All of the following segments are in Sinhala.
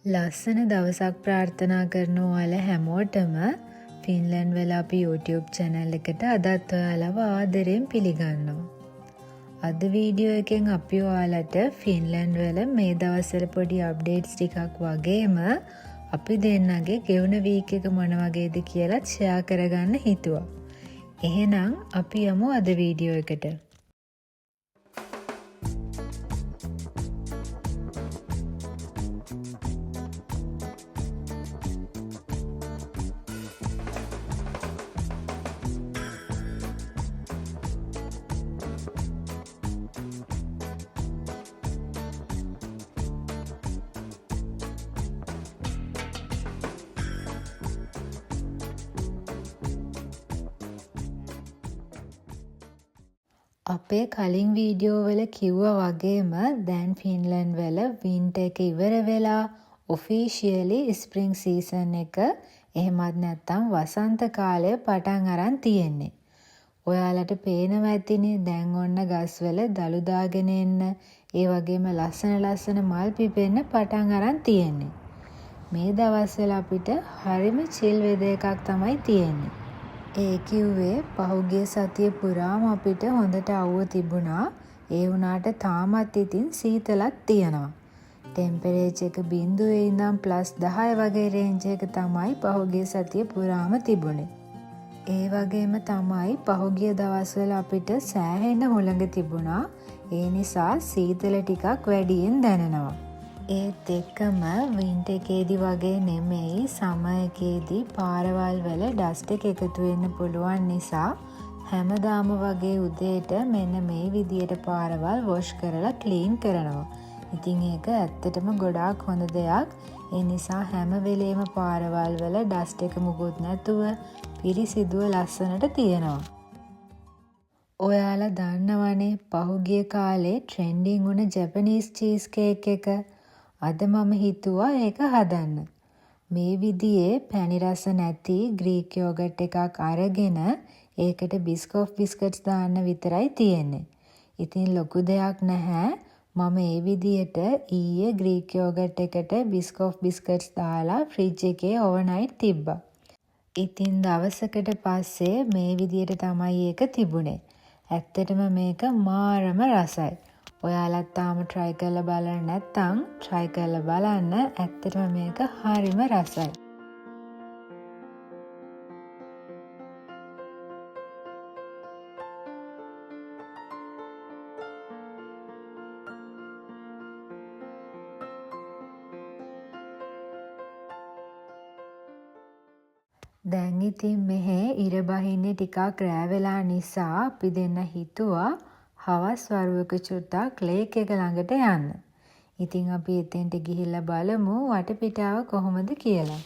ලස්සන දවසක් ප්‍රාර්ථනා කරන ඔයාලා හැමෝටම ෆින්ලන්ඩ් වල අපි YouTube channel එකට අදත් ඔයාලව ආදරෙන් පිළිගන්නවා. අද වීඩියෝ එකෙන් අපි ඔයාලට ෆින්ලන්ඩ් වල මේ දවස්වල පොඩි අප්ඩේට්ස් ටිකක් වගේම අපි දෙන්නගේ ගෙවුන වීක් එක මොන වගේද කියලාත් ෂෙයා කරගන්න හිතුවා. එහෙනම් අපි යමු අද වීඩියෝ එකට. අපේ කලින් වීඩියෝ වල කිව්වා වගේම දැන් ෆින්ලන්ඩ් වල වින්ටර් එක ඉවර වෙලා ඔෆිෂියලි ස්ප්‍රින්ග් සීසන් එක එහෙමත් නැත්නම් වසන්ත කාලය පටන් අරන් තියෙන්නේ. ඔයාලට පේනවා ඇතිනේ දැන් ඔන්න ගස්වල දළු දාගෙන එන්න ඒ වගේම ලස්සන මල් පිපෙන්න පටන් අරන් තියෙන්නේ. මේ දවස්වල අපිට හරිම චිල් වෙදර් එකක් තමයි තියෙන්නේ. ඒ කිව්වේ පහුගිය සතිය පුරාම අපිට හොඳට අවුව තිබුණා. ඒ වුණාට තාමත් ඉතින් සීතලක් තියෙනවා. ටෙම්පරේචර් එක 0 ඉඳන් +10 වගේ රේන්ජ් එක තමයි පහුගිය සතිය පුරාම තිබුණේ. ඒ වගේම තමයි පහුගිය දවස්වල අපිට සෑහෙන හුළඟ තිබුණා. ඒ නිසා සීතල ටිකක් වැඩියෙන් දැනෙනවා. ඒත් එක්කම වින්ටර් එකේදී වගේ නෙමෙයි සමර් එකේදී පාරවල් වල ඩස්ට් එක එකතු වෙන්න පුළුවන් නිසා හැමදාම වගේ උදේට මෙන්න මේ විදියට පාරවල් වොෂ් කරලා ක්ලීන් කරනවා. ඉතින් ඒක ඇත්තටම ගොඩාක් හොඳ දෙයක්. ඒ නිසා හැම වෙලේම පාරවල් වල ඩස්ට් එක මුකුත් නැතුව පිරිසිදුව ලස්සනට තියෙනවා. ඔයාලා දන්නවනේ පහුගිය කාලේ ට්‍රෙන්ඩින් වුණ ජැපනීස් චීස් කේක් එක. අද මම හිතුවා ඒක හදන්න. මේ විදිහේ පැණි රස නැති ග්‍රීක් යෝගට් එකක් අරගෙන ඒකට බිස්කොෆ් බිස්කට්ස් දාන්න විතරයි තියෙන්නේ. ඉතින් ලොකු දෙයක් නැහැ. මම ඒ විදිහට ඊයේ ග්‍රීක් යෝගට් එකට බිස්කොෆ් බිස්කට්ස් දාලා ෆ්‍රිජ් එකේ ඕවර්නයිට් තිබ්බා. ඉතින් දවසකට පස්සේ මේ විදිහට තමයි ඒක තිබුණේ. ඇත්තටම මේක මාරම රසයි. ඔයාලත් තාම try කරලා බලන්න නැත්නම් try කරලා බලන්න. ඇත්තටම මේක හරිම රසයි. දැන් ඉතින් මෙහෙ ඉර බහින්නේ ටිකක් රෑ වෙලා නිසා අපි දෙන්න හිතුවා හවස් වරුවක චුට්ටක් ලේක් එක ළඟට යන්න. ඉතින් අපි එතෙන්ට ගිහිල්ලා බලමු වටපිටාව කොහොමද කියලා.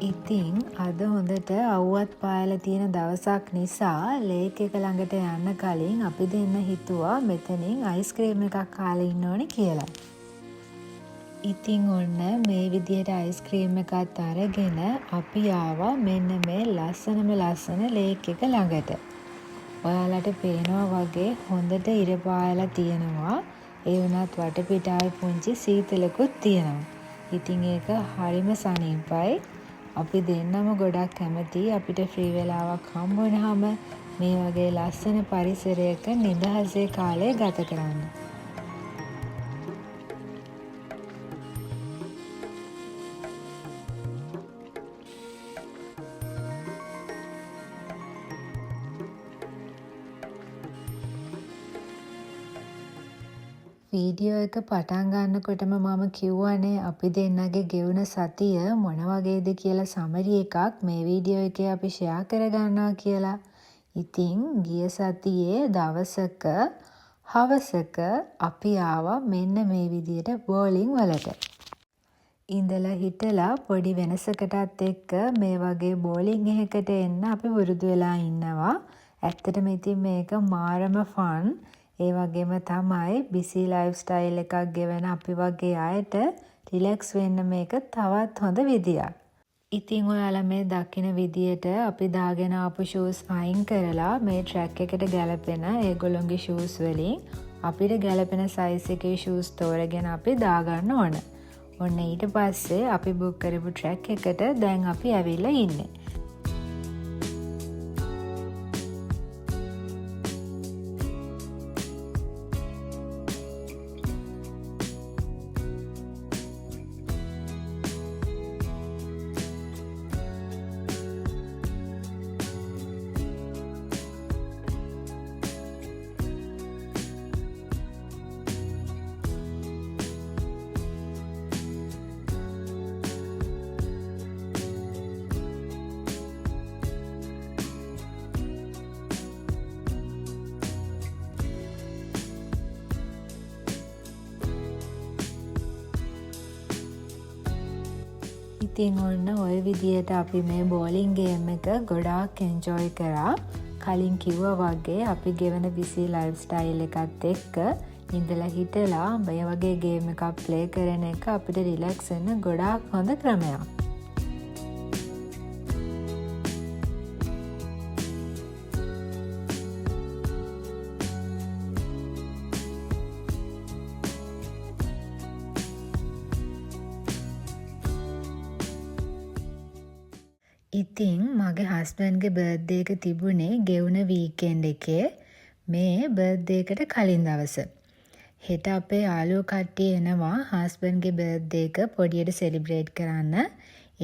ඉතින් අද හොඳට අවුවත් පායලා තියෙන දවසක් නිසා ලේක් එක ළඟට යන්න කලින් අපි දෙන්න හිතුවා මෙතනින් අයිස්ක්‍රීම් එකක් කාලා ඉන්න ඕනේ කියලා. ඉතින් ඔන්න මේ විදියට අයිස්ක්‍රීම් එකත් අරගෙන අපි ආවා මෙන්න මේ ලස්සන ලේක් එක ළඟට. ඔයාලට පේනවා වගේ හොඳට ඉර පායලා තියෙනවා. ඒ වුණත් වටපිටාවේ පුංචි සීතලකුත් තියෙනවා. ඉතින් ඒක හරිම සනීපයි. අපි දෙන්නම ගොඩක් කැමතියි අපිට ෆ්‍රී වෙලාවක් හම්බ වුණාම මේ වගේ ලස්සන පරිසරයක නිදහසේ කාලය ගත කරන්න. වීඩියෝ එක පටන් ගන්නකොටම මම කිව්වනේ අපි දෙන්නගේ ගෙවුන සතිය මොන වගේද කියලා සමරි එකක් මේ වීඩියෝ එකේ අපි ෂෙයා කරගන්නවා කියලා. ඉතින් ගිය සතියේ දවසක හවසක අපි ආවා මෙන්න මේ විදියට බෝලින් වලට. ඉඳලා හිටලා පොඩි වෙනසකටත් එක්ක මේ වගේ බෝලින් එකකට එන්න අපි පුරුදු වෙලා ඉන්නවා. ඇත්තටම ඉතින් මේක මාරම ෆන්. ඒ වගේම තමයි බිසි ලයිෆ් ස්ටයිල් එකක් ගෙවන අපි වගේ අයට රිලැක්ස් වෙන්න මේක තවත් හොඳ විදියක්. ඉතින් ඔයාලා මේ දකින විදියට අපි දාගෙන ආපු ෂූස් අයින් කරලා මේ ට්‍රැක් එකට ගැලපෙන ඒගොල්ලොන්ගේ ෂූස් වලින් අපිට ගැලපෙන සයිස් එකේ ෂූස් තෝරගෙන අපි දාගන්න ඕන. ඔන්න ඊට පස්සේ අපි බුක් කරපු ට්‍රැක් එකට දැන් අපි ඇවිල්ලා ඉන්නේ. ඉතින් ඔන්න ඔය විදියට අපි මේ බෝලින් ගේම් එක ගොඩාක් එන්ජොයි කරා. කලින් කිව්වා වගේ අපි ගෙවන බිසි ලයිෆ් ස්ටයිල් එකත් එක්ක ඉඳලා හිටලා මේ වගේ ගේම් එකක් ප්ලේ කරන එක අපිට රිලැක්ස් වෙන්න ගොඩාක් හොඳ ක්‍රමයක්. ඉතින් මගේ හස්බන්ඩ්ගේ බර්ත්ඩේ එක තිබුණේ ගෙවුන වීකෙන්ඩ් එකේ මේ බර්ත්ඩේ එකට කලින් දවස. හෙට අපේ යාළුවෝ කට්ටිය එනවා හස්බන්ඩ්ගේ බර්ත්ඩේ එක පොඩියට සෙලිබ්‍රේට් කරන්න.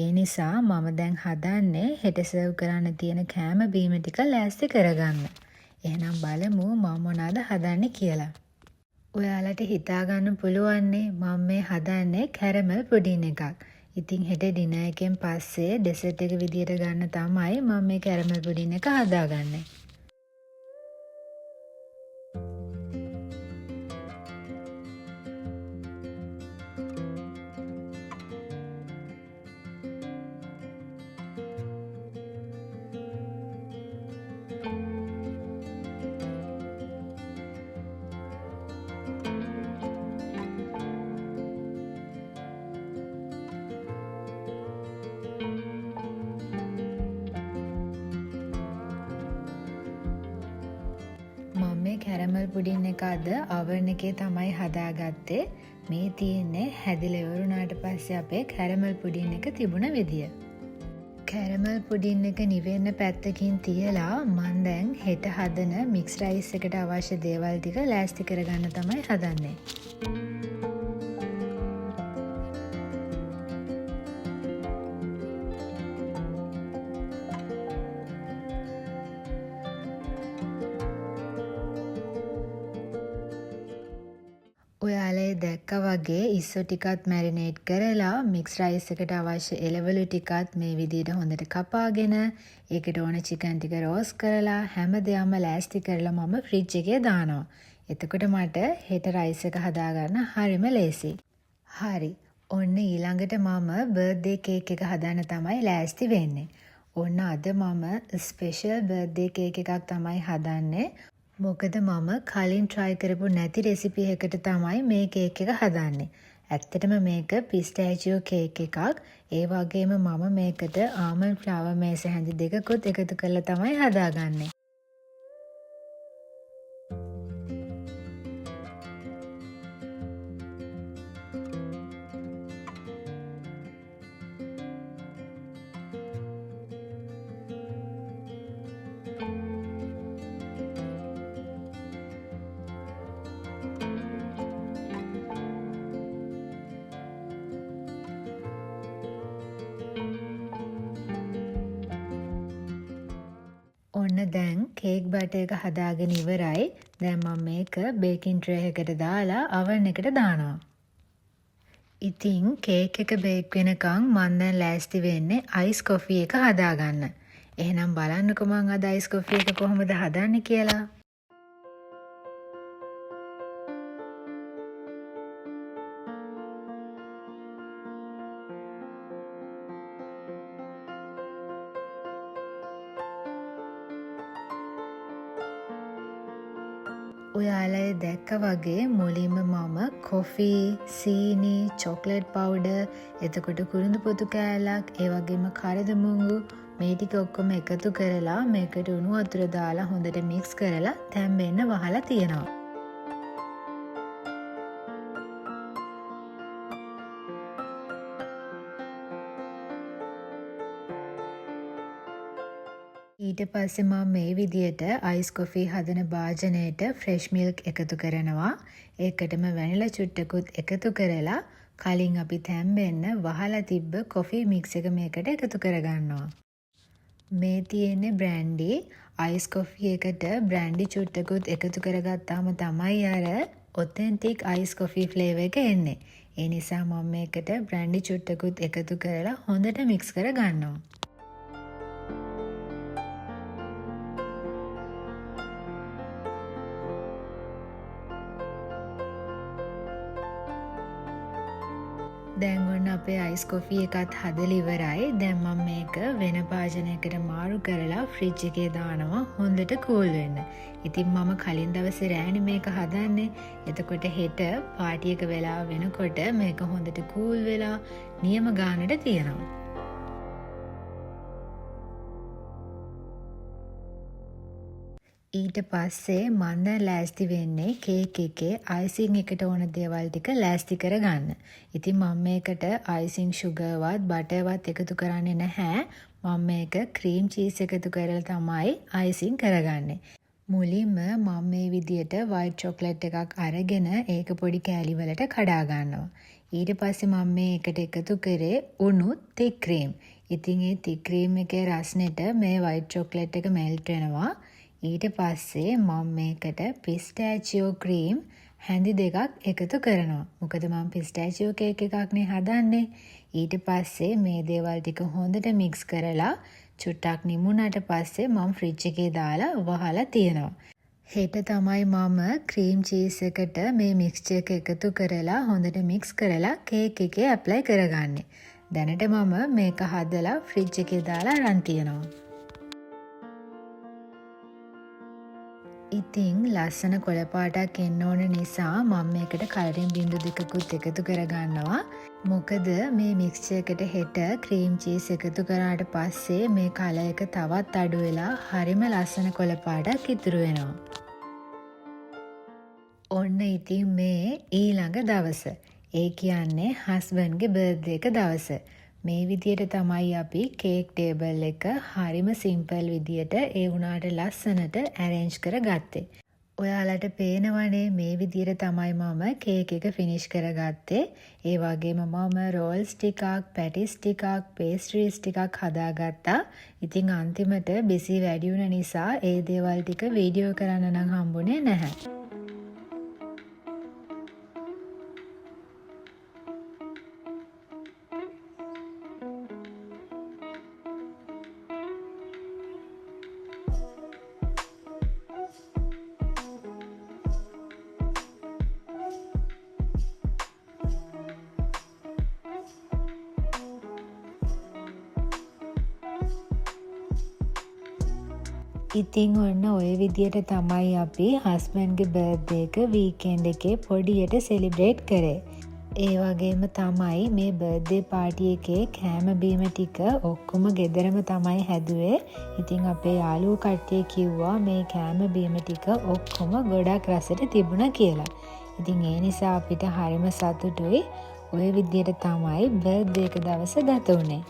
ඒ නිසා මම දැන් හදන්නේ හෙට සර්ව් කරන්න තියෙන කෑම බීම ටික ලෑස්ති කරගන්න. එහෙනම් බලමු මම මොනවද හදන්නේ කියලා. ඔයාලට හිතා ගන්න පුළුවන්නේ මම මේ හදන්නේ කැරමල් පුඩින් එකක්. ඉතින් හෙට ඩිනර් එකෙන් පස්සේ ඩෙසර්ට් එක විදියට ගන්න තමයි මම මේ කැරමල් පුඩින් එක හදාගන්නේ. කැරමල් පුඩින් එක අද oven එකේ තමයි හදාගත්තේ. මේ තියෙන්නේ හැදිලා ඉවරුණාට පස්සේ අපේ කැරමල් පුඩින් එක තිබුණ විදිය. කැරමල් පුඩින් එක නිවෙන්න පැත්තකින් තියලා මම දැන් හෙට හදන මික්ස් රයිස් එකට අවශ්‍ය දේවල් ටික ලෑස්ති කරගන්න තමයි හදන්නේ. ඔයාලා දැක්ක වගේ ඉස්සෝ ටිකත් මැරිනේට් කරලා මික්ස් රයිස් එකට අවශ්‍ය එළවලු ටිකත් මේ විදිහට හොඳට කපාගෙන ඒකට ඕන චිකන් ටික රෝස්ට් කරලා හැමදේම ලෑස්ති කරලා මම ෆ්‍රිජ් එකේ දානවා. එතකොට මට හෙට රයිස් එක හදාගන්න හරිම ලේසියි. හරි. ඔන්න ඊළඟට මම බර්ත්ඩේ කේක් එක හදන්න තමයි ලෑස්ති වෙන්නේ. ඔන්න අද මම ස්පෙෂල් බර්ත්ඩේ කේක් එකක් තමයි හදන්නේ. මොකද මම කලින් try කරපු නැති රෙසිපි එකකට තමයි මේ කේක් එක හදන්නේ. ඇත්තටම මේක පිස්ටෑචියෝ කේක් එකක්. ඒ වගේම මම මේකට ආමන්ඩ් ෆ්ලවර් මේස හැඳි දෙකකුත් එකතු කරලා තමයි හදාගන්නේ. ඔන්න දැන් කේක් බටර් එක හදාගෙන ඉවරයි. දැන් මම මේක බේකින් ට්‍රේ එකකට දාලා oven එකට දානවා. ඉතින් කේක් එක බේක් වෙනකන් මම දැන් ලෑස්ති වෙන්නේ අයිස් කොෆි එක හදාගන්න. එහෙනම් බලන්නකෝ මම අද අයිස් කොෆි එක කොහොමද හදන්නේ කියලා. ඔයාලා දැක්ක වගේ මුලින්ම මම කොෆී, සීනි, චොක්ලට් පවුඩර්, එතකොට කුරුඳු පොතු කෑල්ලක්, ඒ වගේම කරදමුංගු මේ ටික ඔක්කොම එකතු කරලා මේකට උණු වතුර දාලා හොඳට මික්ස් කරලා තැම්බෙන්න වහලා තියෙනවා. ඊට පස්සේ මම මේ විදියට අයිස් කොෆී හදන භාජනයට ෆ්‍රෙෂ් මිල්ක් එකතු කරනවා. ඒකටම වැනිලා චුට්ටකුත් එකතු කරලා කලින් අපි තැම්බෙන්න වහලා තිබ්බ කොෆී මික්ස් එක මේකට එකතු කරගන්නවා. මේ තියෙන්නේ බ්‍රැන්ඩි. අයිස් කොෆී එකට බ්‍රැන්ඩි චුට්ටකුත් එකතු කරගත්තාම තමයි අර ඔතෙන්ටික් අයිස් කොෆී ෆ්ලේවර් එක එන්නේ. ඒ නිසා මම මේකට බ්‍රැන්ඩි චුට්ටකුත් එකතු කරලා හොඳට මික්ස් කරගන්නවා. දැන් ඔන්න අපේ අයිස් කොෆී එකත් හදලා ඉවරයි. දැන් මම මේක වෙන භාජනයකට මාරු කරලා ෆ්‍රිජ් එකේ දානවා හොඳට කූල් වෙන්න. ඉතින් මම කලින් දවසේ රෑනේ මේක හදන්නේ. එතකොට හෙට පාටි එක වෙලා වෙනකොට මේක හොඳට කූල් වෙලා නියම ගානට තියෙනවා. ඊට පස්සේ මම දැන් ලෑස්ති වෙන්නේ කේක් එකේ අයිසිං එකට ඕන දේවල් ටික ලෑස්ති කරගන්න. ඉතින් මම මේකට අයිසිං සුගර්වත් බටර්වත් එකතු කරන්නේ නැහැ. මම මේක ක්‍රීම් චීස් එකතු කරලා තමයි අයිසිං කරගන්නේ. මුලින්ම මම මේ විදියට වයිට් චොක්ලට් එකක් අරගෙන ඒක පොඩි කෑලි වලට කඩා ගන්නවා. ඊට පස්සේ මම මේකට එකතු කරේ උණු තික් ක්‍රීම්. ඉතින් ඒ තික් ක්‍රීම් එකේ රසනෙට මේ වයිට් චොක්ලට් එක මෙල්ට් වෙනවා. ඊට පස්සේ මම මේකට පිස්ටෑචියෝ ක්‍රීම් හැඳි දෙකක් එකතු කරනවා. මොකද මම පිස්ටෑචියෝ කේක් එකක් නේ හදන්නේ. ඊට පස්සේ මේ දේවල් ටික හොඳට මික්ස් කරලා චුට්ටක් නිමුණාට පස්සේ මම ෆ්‍රිජ් එකේ දාලා වහලා තියෙනවා. හෙට තමයි මම ක්‍රීම් චීස් එකට මේ මික්ස්චර් එක එකතු කරලා හොඳට මික්ස් කරලා කේක් එකේ ඇප්ලයි කරගන්නේ. දැනට මම මේක හදලා ෆ්‍රිජ් එකේ දාලා අරන් තියෙනවා. ඉතින් ලස්සන කොළ පාටක් එන්න ඕන නිසා මම මේකට කලරින් බිංදු දෙකකුත් එකතු කරගන්නවා. මොකද මේ මික්ස්චර් එකට හෙට ක්‍රීම් චීස් එකතු කරාට පස්සේ මේ කලර් එක තවත් අඩු වෙලා හරිම ලස්සන කොළ පාටක් ඉතුරු වෙනවා. ඔන්න ඉතින් මේ ඊළඟ දවස. ඒ කියන්නේ හස්බන්ඩ්ගේ බර්ත්ඩේ එක දවස. මේ විදියට තමයි අපි කේක් ටේබල් එක හරිම සිම්පල් විදියට ඒ වුණාට ලස්සනට ඇරේන්ජ් කරගත්තේ. ඔයාලට පේනවනේ මේ විදියට තමයි මම කේක් එක ෆිනිෂ් කරගත්තේ. ඒ වගේම මම රෝල්ස් ටිකක්, පැටිස් ටිකක්, පේස්ට්‍රීස් ටිකක් හදාගත්තා. ඉතින් අන්තිමට බිසි වැඩි වුණ නිසා ඒ දේවල් ටික වීඩියෝ කරන්න නම් හම්බුනේ නැහැ. ඉතින් ඔන්න ඔය විදියට තමයි අපි හස්බන්ඩ්ගේ බර්ත්ඩේ එක වීකෙන්ඩ් එකේ පොඩියට සෙලිබ්‍රේට් කරේ. ඒ වගේම තමයි මේ බර්ත්ඩේ පාටි එකේ කෑම බීම ටික ඔක්කොම ගෙදරම තමයි හැදුවේ. ඉතින් අපේ යාළුවෝ කට්ටිය කිව්වා මේ කෑම බීම ටික ඔක්කොම ගොඩක් රසට තිබුණා කියලා. ඉතින් ඒ නිසා අපිට හරිම සතුටුයි. ඔය විදියට තමයි බර්ත්ඩේ එක දවස ගත වුනේ.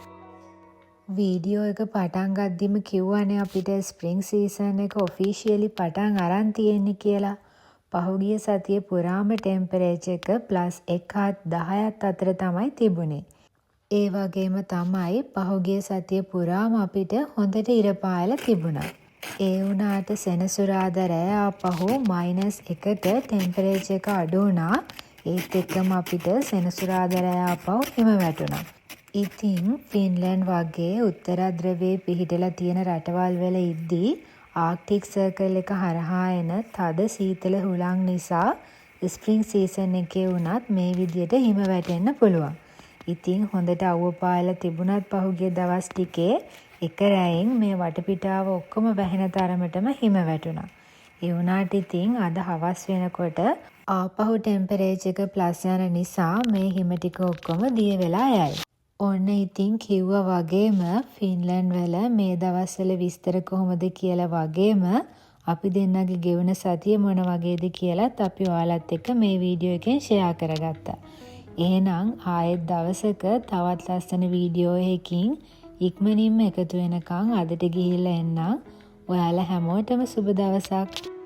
වීඩියෝ එක පටන් ගද්දිම කිව්වනේ අපිට ස්ප්‍රින්ග් සීසන් එක ඔෆිෂියලි පටන් අරන් තියෙන්නේ කියලා. පහුගිය සතිය පුරාම ටෙම්පරේචර් එක +1 හා 10ත් අතර තමයි තිබුණේ. ඒ වගේම තමයි පහුගිය සතිය පුරාම අපිට හොඳට ඉර පායලා තිබුණා. ඒ වුණාට සෙනසුරාදා රෑ ආපහු -1ට ටෙම්පරේචර් එක අඩු වුණා. ඒත් එක්කම අපිට සෙනසුරාදා රෑ ආපහු හිම වැටුණා. ඉතින් ෆින්ලන්ඩ් වගේ උත්තර ධ්‍රවයේ පිහිටලා තියෙන රටවල් වල ඉද්දී ආක්ටික් සර්කල් එක හරහා එන තද සීතල හුළං නිසා ස්ප්‍රින්ග් සීසන් එකේ වුණත් මේ විදියට හිම වැටෙන්න පුළුවන්. ඉතින් හොඳට අවුව පායලා තිබුණත් පහුගිය දවස් ටිකේ එක රැයෙන් මේ වටපිටාව ඔක්කොම වැහෙන තරමටම හිම වැටුණා. ඒ වුණාට ඉතින් අද හවස් වෙනකොට ආපහු ටෙම්පරේචර් එක ප්ලස් යන නිසා මේ හිම ටික ඔක්කොම දිය වෙලා යයි. ඔන්න ඉතින් කිව්වා වගේම ෆින්ලන්ඩ් වල මේ දවස්වල විස්තර කොහොමද කියලා වගේම අපි දෙන්නගේ ගෙවුන සතිය මොන වගේද කියලාත් අපි ඔයාලත් එක්ක මේ වීඩියෝ එකෙන් ෂෙයා කරගත්තා. එහෙනම් ආයෙත් දවසක තවත් ලස්සන වීඩියෝ එකකින් ඉක්මනින්ම එකතු වෙනකන් අදට ගිහිල්ලා එන්නම්. ඔයාලා හැමෝටම සුබ දවසක්.